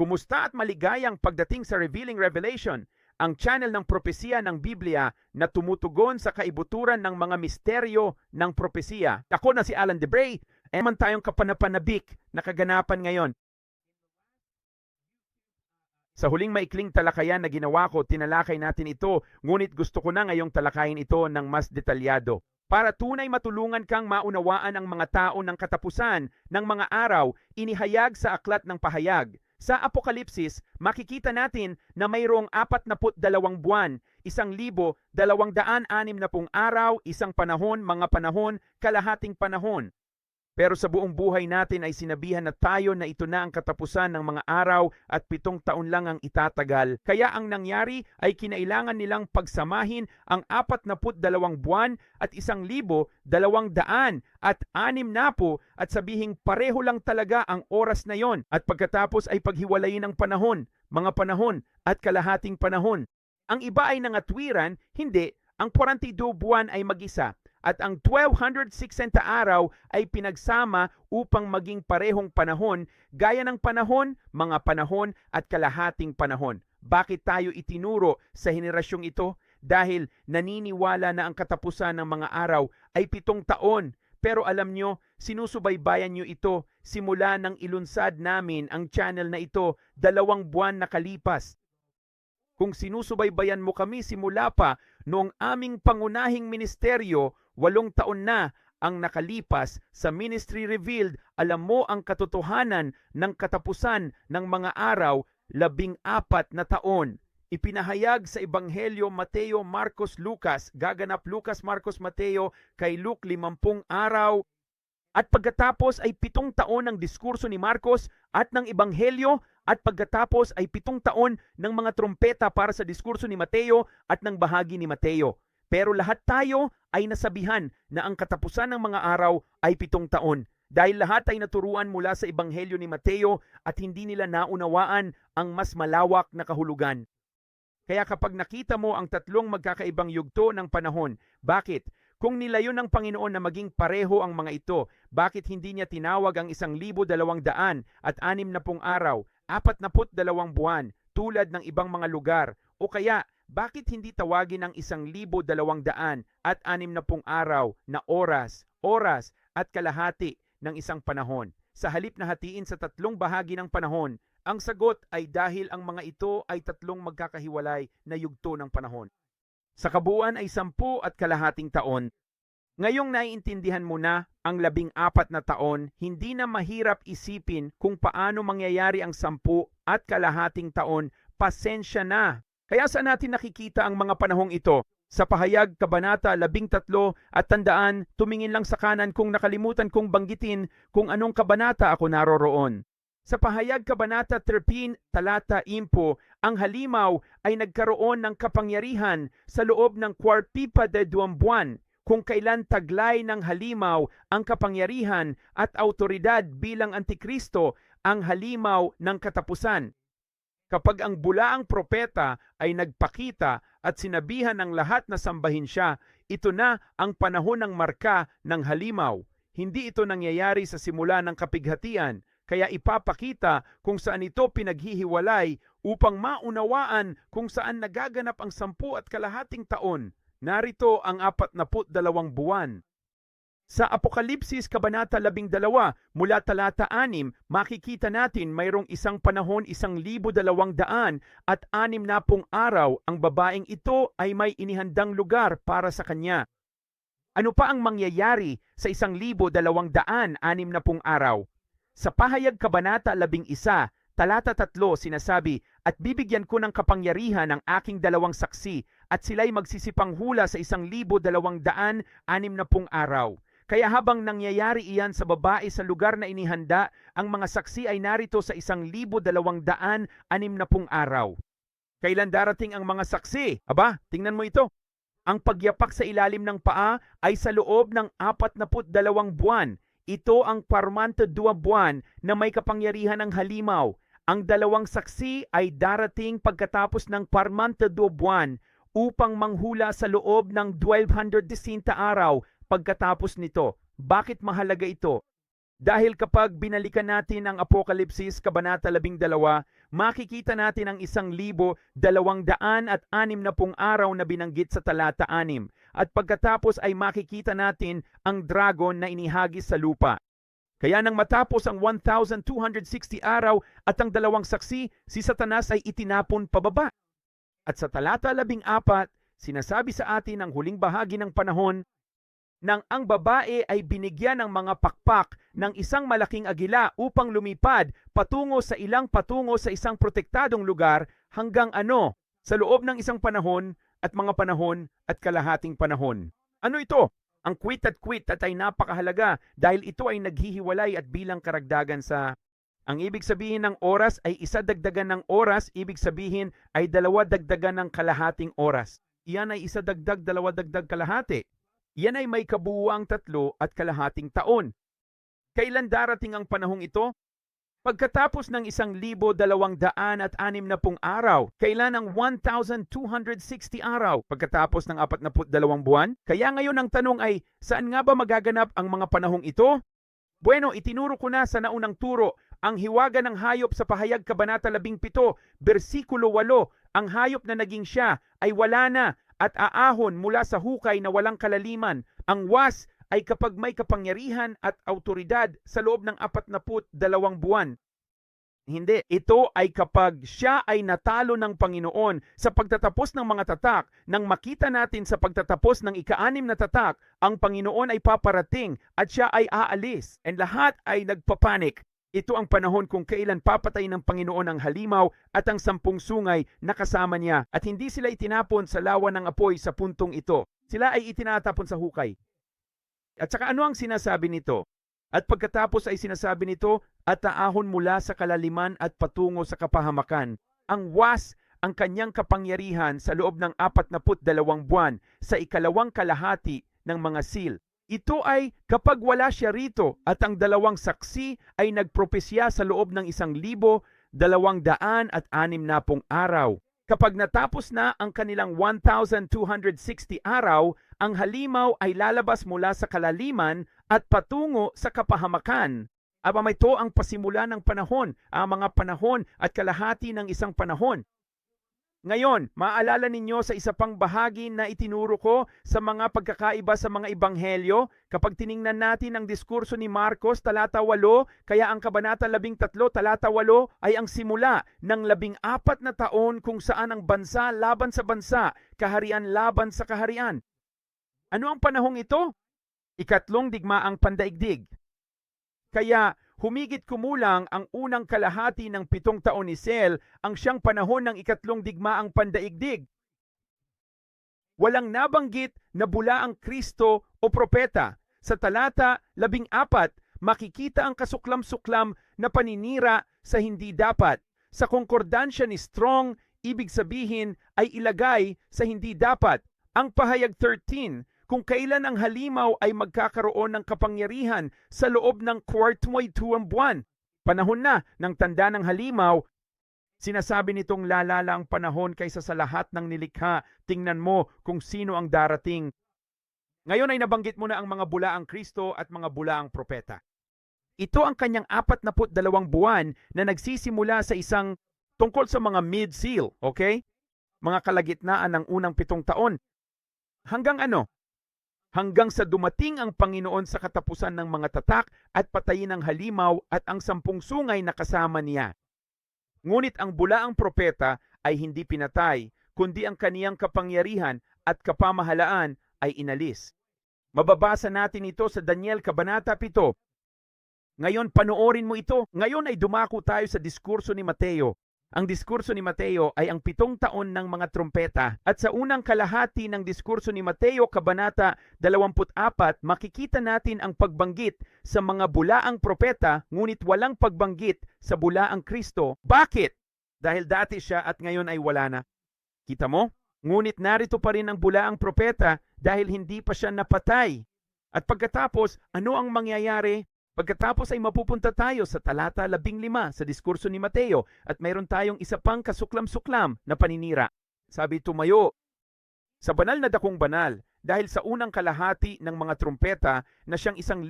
Kumusta at maligayang pagdating sa Revealing Revelation, ang channel ng propesiya ng Biblia na tumutugon sa kaibuturan ng mga misteryo ng propesiya. Ako na si Alan Debray, naman tayong kapanapanabik na kaganapan ngayon. Sa huling maikling talakayan na ginawa ko, tinalakay natin ito, ngunit gusto ko na ngayong talakayin ito ng mas detalyado. Para tunay matulungan kang maunawaan ang mga tao ng katapusan ng mga araw, inihayag sa Aklat ng Pahayag. Sa Apokalipsis, makikita natin na mayroong 42 buwan, 1,260 araw, isang panahon, mga panahon, kalahating panahon. Pero sa buong buhay natin ay sinabihan na tayo na ito na ang katapusan ng mga araw at 7 taon lang ang itatagal. Kaya ang nangyari ay kinailangan nilang pagsamahin ang 42 buwan at 1,260 at sabihing pareho lang talaga ang oras na yon. At pagkatapos ay paghiwalayin ang panahon, mga panahon at kalahating panahon. Ang iba ay nangatwiran, hindi, ang 42 buwan ay mag-isa. At ang 1260 araw ay pinagsama upang maging parehong panahon, gaya ng panahon, mga panahon at kalahating panahon. Bakit tayo itinuro sa henerasyong ito? Dahil naniniwala na ang katapusan ng mga araw ay 7 taon. Pero alam nyo, sinusubaybayan nyo ito simula nang ilunsad namin ang channel na ito 2 buwan nakalipas. Kung sinusubaybayan mo kami simula pa noong aming pangunahing ministeryo, 8 taon na ang nakalipas sa Ministry Revealed, alam mo ang katotohanan ng katapusan ng mga araw, 14 na taon. Ipinahayag sa Ebanghelyo Mateo, Marcos, Lucas, gaganap Lucas, Marcos, Mateo, kay Luke 50 araw. At pagkatapos ay 7 taon ng diskurso ni Marcos at ng Ebanghelyo, at pagkatapos ay 7 taon ng mga trompeta para sa diskurso ni Mateo at ng bahagi ni Mateo. Pero lahat tayo ay nasabihan na ang katapusan ng mga araw ay 7 taon. Dahil lahat ay naturuan mula sa Ebanghelyo ni Mateo at hindi nila naunawaan ang mas malawak na kahulugan. Kaya kapag nakita mo ang 3 magkakaibang yugto ng panahon, bakit? Kung nilayon ng Panginoon na maging pareho ang mga ito, bakit hindi niya tinawag ang 1,260 araw, 42 buwan, tulad ng ibang mga lugar? O kaya, bakit hindi tawagin ang 1,260 araw na oras at kalahati ng isang panahon? Sa halip na hatiin sa 3 bahagi ng panahon, ang sagot ay dahil ang mga ito ay 3 magkakahiwalay na yugto ng panahon. Sa kabuuan ay 10 at kalahating taon. Ngayong naiintindihan mo na ang 14 na taon, hindi na mahirap isipin kung paano mangyayari ang 10 at kalahating taon. Pasensya na. Kaya saan natin nakikita ang mga panahong ito? Sa Pahayag, Kabanata 13, at tandaan, tumingin lang sa kanan kung nakalimutan kong banggitin kung anong kabanata ako naroroon. Sa Pahayag, Kabanata 13, talata 10, ang halimaw ay nagkaroon ng kapangyarihan sa loob ng 42 buwan, kung kailan taglay ng halimaw ang kapangyarihan at autoridad bilang Antikristo, ang halimaw ng katapusan. Kapag ang bulaang propeta ay nagpakita at sinabihan ng lahat na sambahin siya, ito na ang panahon ng marka ng halimaw. Hindi ito nangyayari sa simula ng kapighatian, kaya ipapakita kung saan ito pinaghihiwalay upang maunawaan kung saan nagaganap ang 10 at kalahating taon. Narito ang 42 buwan. Sa Apokalipsis, Kabanata 12, mula talata 6, makikita natin mayroong isang panahon 1,260 araw. Ang babaeng ito ay may inihandang lugar para sa kanya. Ano pa ang mangyayari sa 1,260 araw? Sa Pahayag, Kabanata 11, talata 3, sinasabi, at bibigyan ko ng kapangyarihan ang aking 2 saksi at sila'y magsisipang hula sa 1,260 araw. Kaya habang nangyayari iyan sa babae sa lugar na inihanda, ang mga saksi ay narito sa 1,260 araw. Kailan darating ang mga saksi? Aba, tingnan mo ito. Ang pagyapak sa ilalim ng paa ay sa loob ng 42 buwan. Ito ang 42 buwan na may kapangyarihan ng halimaw. Ang 2 saksi ay darating pagkatapos ng 42 buwan upang manghula sa loob ng 1260 araw pagkatapos nito. Bakit mahalaga ito? Dahil kapag binalikan natin ang Apokalipsis, Kabanata 12, makikita natin ang 1,260 araw na binanggit sa talata 6. At pagkatapos ay makikita natin ang dragon na inihagis sa lupa. Kaya nang matapos ang 1,260 araw at ang dalawang saksi, si Satanas ay itinapon pababa. At sa talata 14, sinasabi sa atin ang huling bahagi ng panahon nang ang babae ay binigyan ng mga pakpak ng isang malaking agila upang lumipad patungo sa isang protektadong lugar hanggang sa loob ng isang panahon at mga panahon at kalahating panahon. Ano ito? Ang quit at ay napakahalaga dahil ito ay naghihiwalay at bilang karagdagan sa ang ibig sabihin ng oras ay isa dagdagan ng oras, ibig sabihin ay dalawa dagdagan ng kalahating oras. Iyan ay isa dagdag, dalawa dagdag kalahati. Yan ay may kabuuang 3 at kalahating taon. Kailan darating ang panahong ito? Pagkatapos ng 1,260 araw. Kailan ang 1,260 araw? Pagkatapos ng 42 buwan? Kaya ngayon ang tanong ay, saan nga ba magaganap ang mga panahong ito? Bueno, itinuro ko na sa naunang turo, ang hiwaga ng hayop sa pahayag kabanata 17, bersikulo 8, ang hayop na naging siya ay wala na at aahon mula sa hukay na walang kalaliman. Ang was ay kapag may kapangyarihan at autoridad sa loob ng 42 buwan. Hindi, ito ay kapag siya ay natalo ng Panginoon sa pagtatapos ng mga tatak. Nang makita natin sa pagtatapos ng ika-6 na tatak, ang Panginoon ay paparating at siya ay aalis. And lahat ay nagpapanik. Ito ang panahon kung kailan papatay ng Panginoon ang halimaw at ang 10 sungay na kasama niya. At hindi sila itinapon sa lawa ng apoy sa puntong ito. Sila ay itinatapon sa hukay. At saka ano ang sinasabi nito? At pagkatapos ay sinasabi nito, at aahon mula sa kalaliman at patungo sa kapahamakan. Ang was, ang kanyang kapangyarihan sa loob ng 42 buwan sa ikalawang kalahati ng mga seal. Ito ay kapag wala siya rito at ang dalawang saksi ay nagpropesya sa loob ng 1,260 araw. Kapag natapos na ang kanilang 1,260 araw, ang halimaw ay lalabas mula sa kalaliman at patungo sa kapahamakan. Ito ang pasimula ng panahon, ang mga panahon at kalahati ng isang panahon. Ngayon, maaalala ninyo sa isa pang bahagi na itinuro ko sa mga pagkakaiba sa mga ebanghelyo, kapag tiningnan natin ang diskurso ni Marcos, talata 8, kaya ang kabanata 13, talata 8 ay ang simula ng 14 na taon kung saan ang bansa laban sa bansa, kaharian laban sa kaharian. Ano ang panahong ito? Ikatlong digmaang pandaigdig. Kaya humigit kumulang ang unang kalahati ng 7 taon ni Sel ang siyang panahon ng ikatlong digmaang pandaigdig. Walang nabanggit na bula ang Kristo o propeta. Sa talata 14, makikita ang kasuklam-suklam na paninira sa hindi dapat. Sa konkordansya ni Strong, ibig sabihin ay ilagay sa hindi dapat. Ang pahayag 13, kung kailan ang halimaw ay magkakaroon ng kapangyarihan sa loob ng 42 buwan. Panahon na ng tanda ng halimaw, sinasabi nitong lalala ang panahon kaysa sa lahat ng nilikha. Tingnan mo kung sino ang darating. Ngayon ay nabanggit mo na ang mga bulaang Kristo at mga bulaang propeta. Ito ang kanyang 42 buwan na nagsisimula sa isang tungkol sa mga mid-seal, okay? Mga kalagitnaan ng unang 7 taon. Hanggang ano? Hanggang sa dumating ang Panginoon sa katapusan ng mga tatak at patayin ang halimaw at ang 10 sungay na kasama niya. Ngunit ang bulaang propeta ay hindi pinatay, kundi ang kaniyang kapangyarihan at kapamahalaan ay inalis. Mababasa natin ito sa Daniel Kabanata 7. Ngayon panoorin mo ito. Ngayon ay dumako tayo sa diskurso ni Mateo. Ang diskurso ni Mateo ay ang 7 taon ng mga trumpeta. At sa unang kalahati ng diskurso ni Mateo, Kabanata 24, makikita natin ang pagbanggit sa mga bulaang propeta, ngunit walang pagbanggit sa bulaang Kristo. Bakit? Dahil dati siya at ngayon ay wala na. Kita mo? Ngunit narito pa rin ang bulaang propeta dahil hindi pa siya napatay. At pagkatapos, ano ang mangyayari? Pagkatapos ay mapupunta tayo sa talata 15 sa diskurso ni Mateo at mayroon tayong isa pang kasuklam-suklam na paninira. Sabi, tumayo sa banal na dakong banal dahil sa unang kalahati ng mga trumpeta na siyang 1,260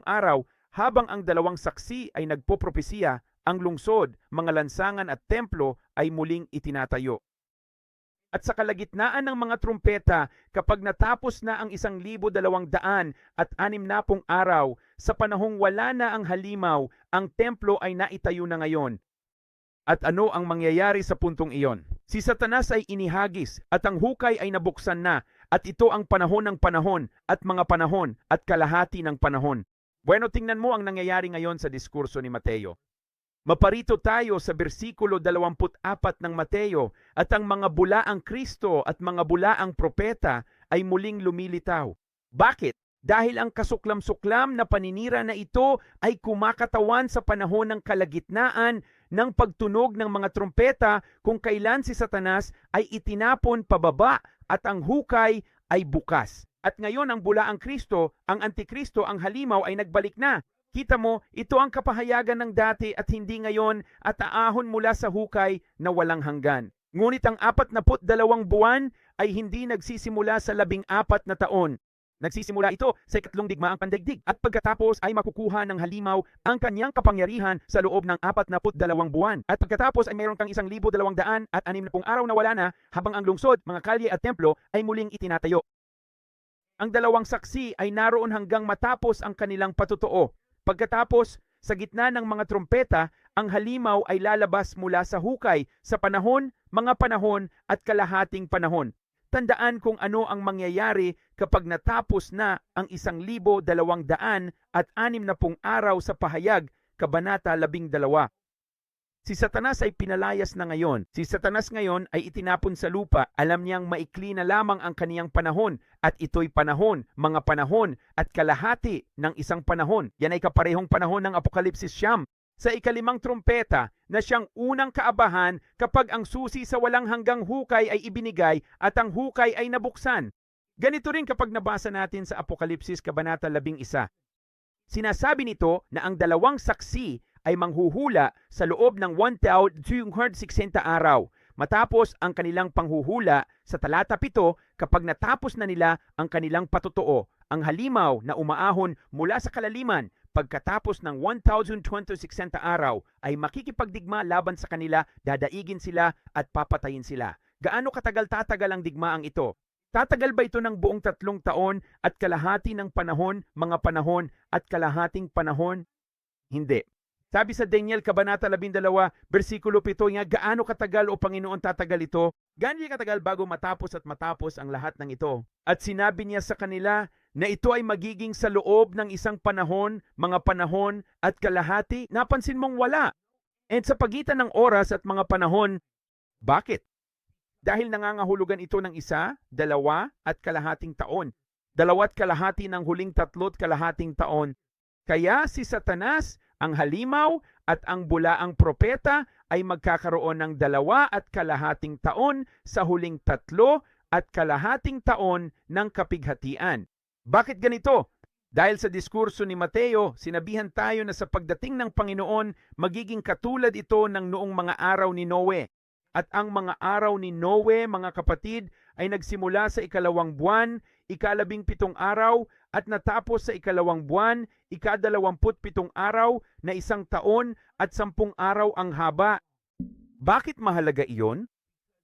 araw habang ang dalawang saksi ay nagpopropesiya ang lungsod, mga lansangan at templo ay muling itinatayo. At sa kalagitnaan ng mga trumpeta, kapag natapos na ang 1,260 araw, sa panahong wala na ang halimaw, ang templo ay naitayo na ngayon. At ano ang mangyayari sa puntong iyon? Si Satanas ay inihagis at ang hukay ay nabuksan na, at ito ang panahon ng panahon at mga panahon at kalahati ng panahon. Bueno, tingnan mo ang nangyayari ngayon sa diskurso ni Mateo. Maparito tayo sa bersikulo 24 ng Mateo, at ang mga bulaang Kristo at mga bulaang propeta ay muling lumilitaw. Bakit? Dahil ang kasuklam-suklam na paninira na ito ay kumakatawan sa panahon ng kalagitnaan ng pagtunog ng mga trumpeta, kung kailan si Satanas ay itinapon pababa at ang hukay ay bukas. At ngayon ang bulaang Kristo, ang Antikristo, ang halimaw ay nagbalik na. Kita mo, ito ang kapahayagan ng dati at hindi ngayon, at aahon mula sa hukay na walang hanggan. Ngunit ang 42 buwan ay hindi nagsisimula sa 14 na taon. Nagsisimula ito sa ikatlong digmaang pandaigdig, at pagkatapos ay makukuha ng halimaw ang kanyang kapangyarihan sa loob ng 42 buwan. At pagkatapos ay mayroon kang 1,260 araw na wala na, habang ang lungsod, mga kalye at templo ay muling itinatayo. Ang dalawang saksi ay naroon hanggang matapos ang kanilang patutuo. Pagkatapos, sa gitna ng mga trumpeta, ang halimaw ay lalabas mula sa hukay sa panahon, mga panahon at kalahating panahon. Tandaan kung ano ang mangyayari kapag natapos na ang 1,260 araw sa pahayag, Kabanata 12. Si Satanas ay pinalayas na ngayon. Si Satanas ngayon ay itinapon sa lupa. Alam niyang maikli na lamang ang kaniyang panahon, at ito'y panahon, mga panahon at kalahati ng isang panahon. Yan ay kaparehong panahon ng Apokalipsis 9. Sa ikalimang trumpeta na siyang unang kaabahan kapag ang susi sa walang hanggang hukay ay ibinigay at ang hukay ay nabuksan. Ganito rin kapag nabasa natin sa Apokalipsis Kabanata 11. Sinasabi nito na ang dalawang saksi ay manghuhula sa loob ng 1,260 araw. Matapos ang kanilang panghuhula sa talata 7, kapag natapos na nila ang kanilang patutuo, ang halimaw na umaahon mula sa kalaliman pagkatapos ng 1,260 araw ay makikipagdigma laban sa kanila, dadaigin sila at papatayin sila. Gaano katagal tatagal ang digmaang ito? Tatagal ba ito ng buong 3 taon at kalahati ng panahon, mga panahon at kalahating panahon? Hindi. Sabi sa Daniel Kabanata 12, bersikulo 7 nga, gaano katagal o Panginoon tatagal ito? Gaano katagal bago matapos ang lahat ng ito? At sinabi niya sa kanila na ito ay magiging sa loob ng isang panahon, mga panahon at kalahati. Napansin mong wala. And sa pagitan ng oras at mga panahon, bakit? Dahil nangangahulugan ito ng 1, 2 at kalahating taon. 2 at kalahati ng huling 3 kalahating taon. Kaya si Satanas, ang halimaw at ang bulaang propeta ay magkakaroon ng 2 at kalahating taon sa huling 3 at kalahating taon ng kapighatian. Bakit ganito? Dahil sa diskurso ni Mateo, sinabihan tayo na sa pagdating ng Panginoon, magiging katulad ito ng noong mga araw ni Noe. At ang mga araw ni Noe, mga kapatid, ay nagsimula sa 2 buwan, 17 araw, at natapos sa 2 buwan, 27 araw, na 1 taon at 10 araw ang haba. Bakit mahalaga iyon?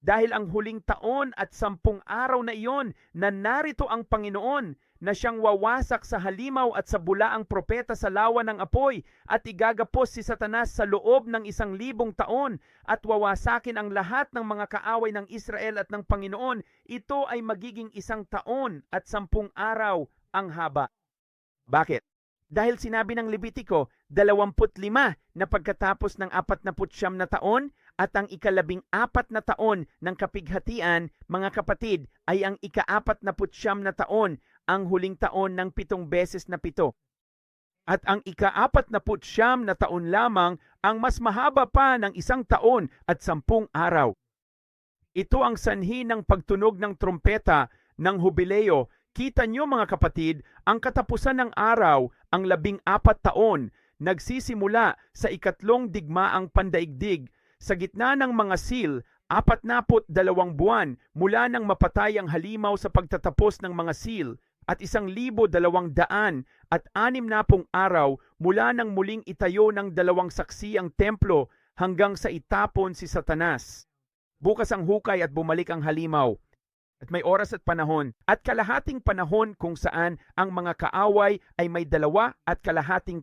Dahil ang huling taon at 10 araw na iyon, na narito ang Panginoon, na siyang wawasak sa halimaw at sa bulaang propeta sa lawa ng apoy, at igagapos si Satanas sa loob ng 1,000 taon, at wawasakin ang lahat ng mga kaaway ng Israel at ng Panginoon. Ito ay magiging 1 taon at 10 araw ang haba. Bakit? Dahil sinabi ng Levitiko, 25 na pagkatapos ng 49 na taon, at ang 14 na taon ng kapighatian, mga kapatid, ay ang 49 na taon, ang huling taon ng 7 beses na 7. At ang 49 na taon lamang ang mas mahaba pa ng 1 taon at 10 araw. Ito ang sanhi ng pagtunog ng trompeta ng Hubileo. Kita nyo mga kapatid, ang katapusan ng araw, ang 14 taon, nagsisimula sa 2 digmaang pandaigdig. Sa gitna ng mga seal, 42 buwan mula nang mapatay ang halimaw sa pagtatapos ng mga seal, at 1,260 at 60 araw mula nang muling itayo ng 2 saksi ang templo hanggang sa itapon si Satanas. Bukas ang hukay at bumalik ang halimaw. At may oras at panahon at kalahating panahon kung saan ang mga kaaway ay may 2.5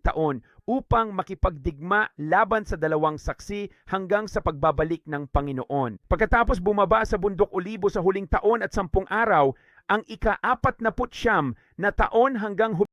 taon upang makipagdigma laban sa 2 saksi hanggang sa pagbabalik ng Panginoon. Pagkatapos bumaba sa bundok Olibo sa huling taon at 10 araw, ang ika-49 na taon hanggang